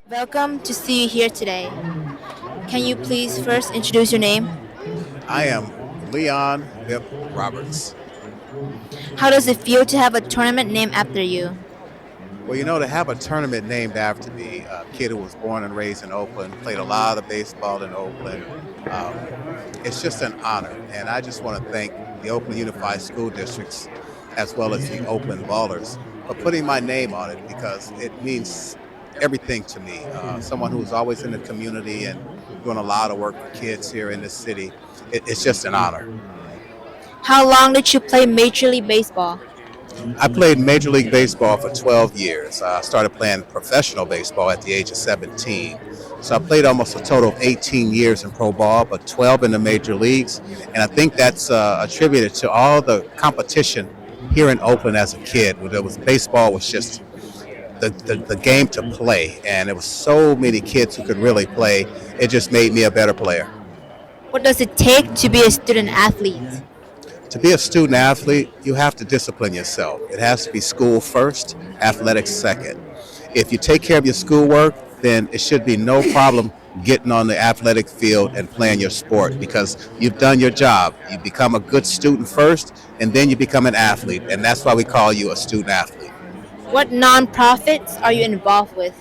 Welcome to see you here today. Can you please first introduce your name? I am Leon Vip Roberts. How does it feel to have a tournament named after you? Well, to have a tournament named after me, a kid who was born and raised in Oakland, played a lot of baseball in Oakland, um, it's just an honor. And I just want to thank the Oakland Unified School Districts as well as the Oakland Ballers for putting my name on it because it means everything to me. Someone who's always in the community and doing a lot of work for kids here in this city, it's just an honor. How long did you play Major League Baseball? I played Major League Baseball for 12 years. I started playing professional baseball at the age of 17. So I played almost a total of 18 years in pro ball, but 12 in the major leagues. And I think that's attributed to all the competition here in Oakland as a kid. Where baseball was just the game to play. And there was so many kids who could really play. It just made me a better player. What does it take to be a student athlete? To be a student athlete, you have to discipline yourself. It has to be school first, athletics second. If you take care of your schoolwork, then it should be no problem getting on the athletic field and playing your sport because you've done your job. You become a good student first, and then you become an athlete, and that's why we call you a student athlete. What nonprofits are you involved with?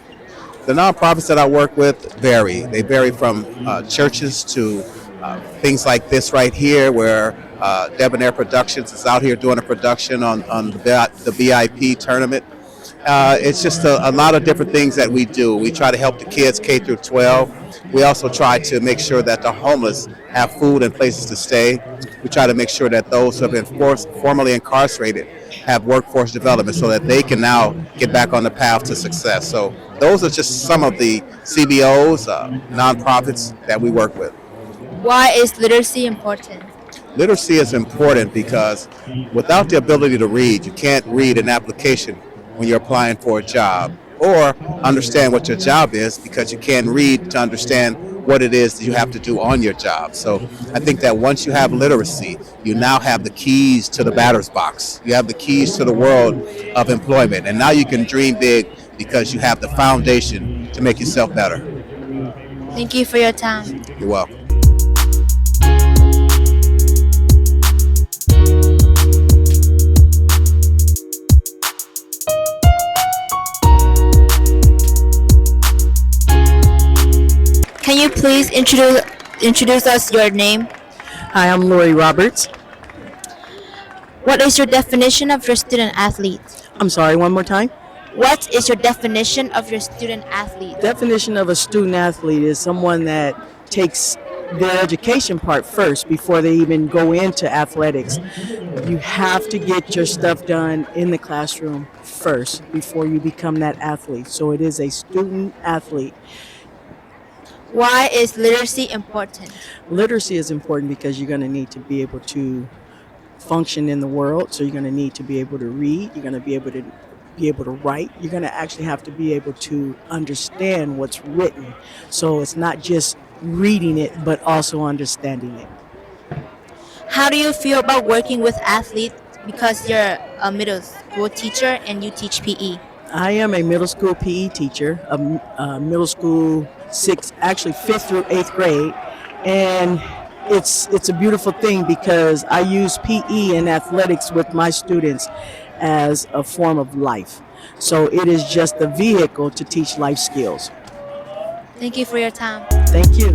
The nonprofits that I work with vary. They vary from churches to things like this right here, where Debonair Productions is out here doing a production on the BIP tournament. It's just a lot of different things that we do. We try to help the kids K through 12. We also try to make sure that the homeless have food and places to stay. We try to make sure that those who have been formerly incarcerated have workforce development so that they can now get back on the path to success. So those are just some of the CBOs, nonprofits that we work with. Why is literacy important? Literacy is important because without the ability to read, you can't read an application when you're applying for a job or understand what your job is because you can't read to understand what it is that you have to do on your job. So I think that once you have literacy, you now have the keys to the batter's box. You have the keys to the world of employment. And now you can dream big because you have the foundation to make yourself better. Thank you for your time. You're welcome. Can you please introduce us your name? Hi, I'm Lori Roberts. What is your definition of your student athlete? I'm sorry, one more time. What is your definition of your student athlete? Definition of a student athlete is someone that takes their education part first before they even go into athletics. You have to get your stuff done in the classroom first before you become that athlete. So it is a student athlete. Why is literacy important? Literacy is important because you're going to need to be able to function in the world. So you're going to need to be able to read. You're going to be able to write. You're going to actually have to be able to understand what's written. So it's not just reading it, but also understanding it. How do you feel about working with athletes because you're a middle school teacher and you teach PE? I am a middle school PE teacher, a middle school actually 5th through 8th grade, and it's a beautiful thing because I use PE and athletics with my students as a form of life. So it is just a vehicle to teach life skills. Thank you for your time. Thank you.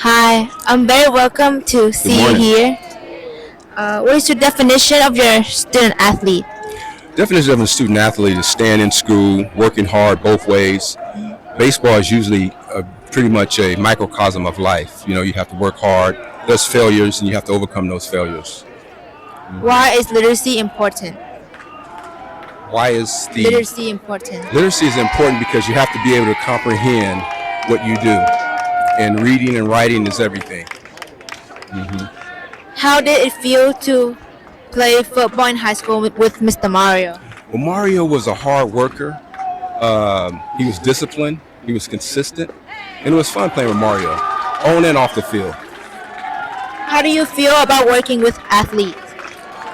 Hi, I'm very welcome to see you here. What is your definition of your student athlete? Definition of a student athlete is staying in school, working hard both ways. Baseball is usually pretty much a microcosm of life. You have to work hard. There's failures, and you have to overcome those failures. Why is literacy important? Why is literacy important? Literacy is important because you have to be able to comprehend what you do. And reading and writing is everything. How did it feel to play football in high school with Mr. Mario? Well, Mario was a hard worker. He was disciplined. He was consistent, and it was fun playing with Mario, on and off the field. How do you feel about working with athletes?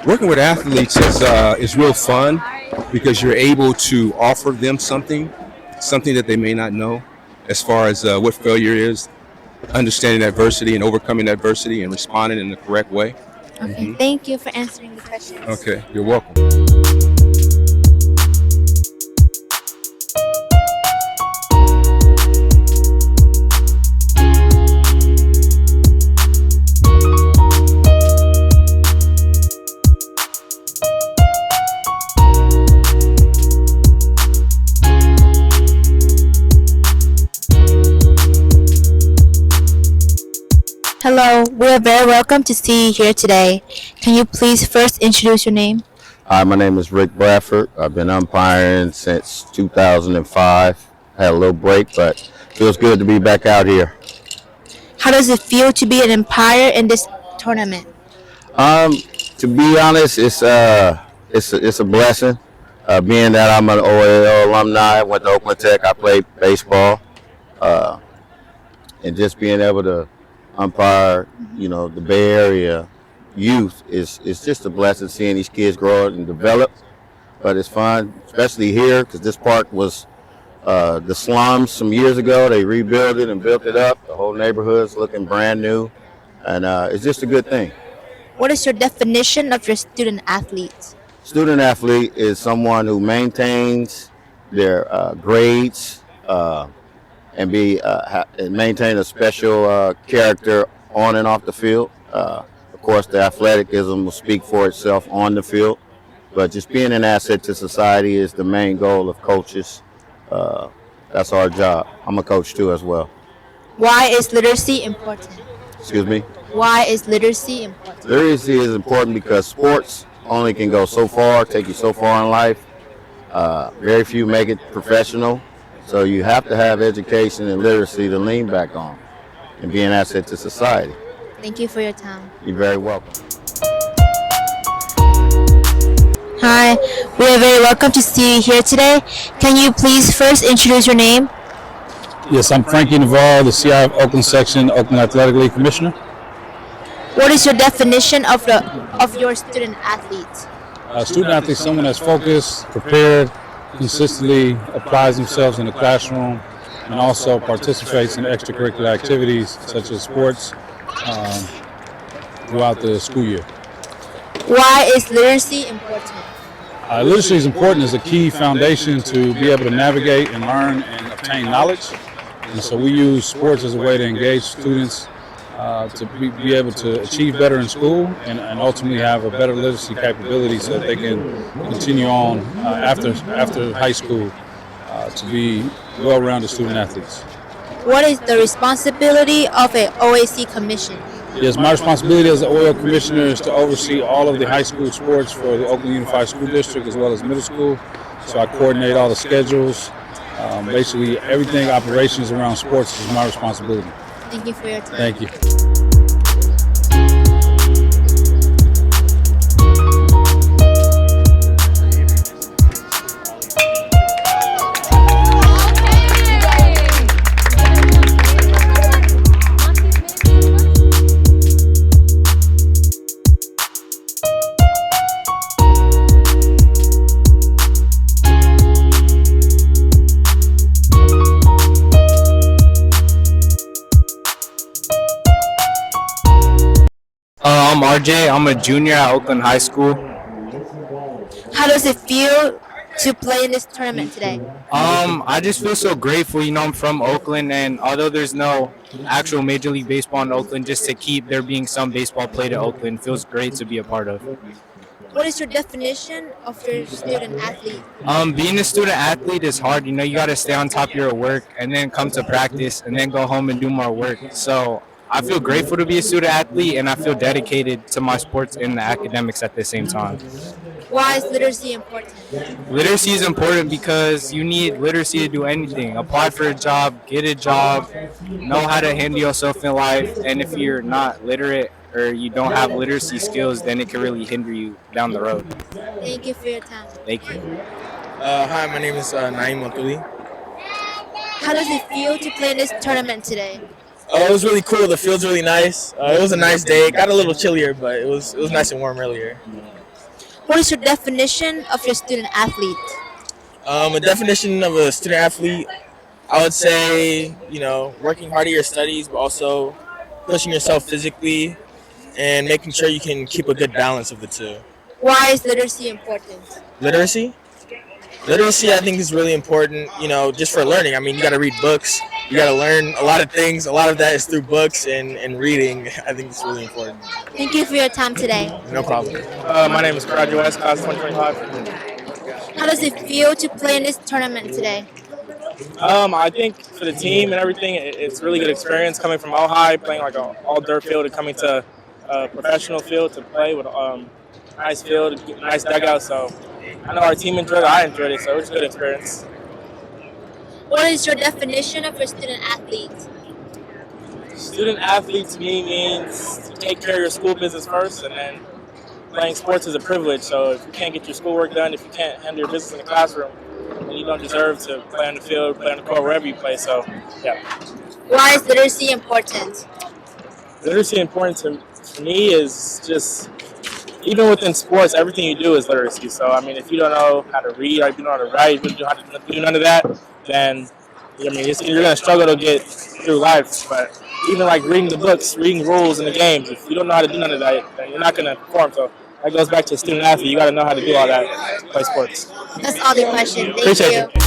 Working with athletes is real fun because you're able to offer them something that they may not know, as far as what failure is, understanding adversity and overcoming adversity and responding in the correct way. Okay, thank you for answering the questions. Okay, you're welcome. Hello, we are very welcome to see you here today. Can you please first introduce your name? Hi, my name is Rick Bradford. I've been umpiring since 2005. Had a little break, but feels good to be back out here. How does it feel to be an umpire in this tournament? To be honest, it's a blessing. Being that I'm an OAL alumni, went to Oakland Tech. I played baseball, and just being able to umpire, the Bay Area youth is just a blessing. Seeing these kids grow and develop, but it's fun, especially here because this park was the slums some years ago. They rebuilt it and built it up. The whole neighborhood's looking brand new, and it's just a good thing. What is your definition of your student athletes? Student athlete is someone who maintains their grades and maintain a special character on and off the field. Of course, the athleticism will speak for itself on the field, but just being an asset to society is the main goal of coaches. That's our job. I'm a coach too as well. Why is literacy important? Excuse me? Why is literacy important? Literacy is important because sports only can go so far, take you so far in life. Very few make it professional. So you have to have education and literacy to lean back on and be an asset to society. Thank you for your time. You're very welcome. Hi, we are very welcome to see you here today. Can you please first introduce your name? Yes, I'm Frankie Navarro, the CI of Oakland Section, Oakland Athletic League Commissioner. What is your definition of your student athletes? Student athlete is someone that's focused, prepared, consistently applies themselves in the classroom, and also participates in extracurricular activities such as sports throughout the school year. Why is literacy important? Literacy is important as a key foundation to be able to navigate and learn and obtain knowledge. And so we use sports as a way to engage students to be able to achieve better in school and ultimately have a better literacy capability so that they can continue on after high school to be well-rounded student athletes. What is the responsibility of an OAC commission? Yes, my responsibility as the OAL commissioner is to oversee all of the high school sports for the Oakland Unified School District as well as middle school. So I coordinate all the schedules. Basically, everything operations around sports is my responsibility. Thank you for your time. Thank you. I'm RJ. I'm a junior at Oakland High School. How does it feel to play in this tournament today? I just feel so grateful. I'm from Oakland, and although there's no actual Major League Baseball in Oakland, just to keep there being some baseball played at Oakland feels great to be a part of. What is your definition of your student athlete? Being a student athlete is hard. You got to stay on top of your work and then come to practice and then go home and do more work. So I feel grateful to be a student athlete, and I feel dedicated to my sports and the academics at the same time. Why is literacy important? Literacy is important because you need literacy to do anything. Apply for a job, get a job, know how to handle yourself in life. And if you're not literate or you don't have literacy skills, then it can really hinder you down the road. Thank you for your time. Thank you. Hi, my name is Naeem Montuli. How does it feel to play in this tournament today? It was really cool. The field's really nice. It was a nice day. It got a little chillier, but it was nice and warm earlier. What is your definition of your student athlete? A definition of a student athlete, I would say, working hard at your studies, but also pushing yourself physically and making sure you can keep a good balance of the two. Why is literacy important? Literacy? Literacy, I think, is really important, just for learning. I mean, you got to read books. You got to learn a lot of things. A lot of that is through books and reading. I think it's really important. Thank you for your time today. No problem. My name is Karaj West, class 2025. How does it feel to play in this tournament today? I think for the team and everything, it's a really good experience coming from Ojai, playing like an all dirt field, and coming to a professional field to play with nice field, nice dugout. So I know our team enjoyed it. I enjoyed it, so it was a good experience. What is your definition of your student athlete? Student athlete to me means to take care of your school business first, and then playing sports is a privilege. So if you can't get your schoolwork done, if you can't handle your business in the classroom, then you don't deserve to play on the field, play on the court, wherever you play. So, yeah. Why is literacy important? Literacy important to me is just, even within sports, everything you do is literacy. So, I mean, if you don't know how to read, or if you don't know how to write, if you don't know how to do none of that, then, I mean, you're going to struggle to get through life. But even like reading the books, reading rules in the games, if you don't know how to do none of that, then you're not going to perform. So that goes back to a student athlete. You got to know how to do all that to play sports. That's all the questions. Thank Appreciate you. you.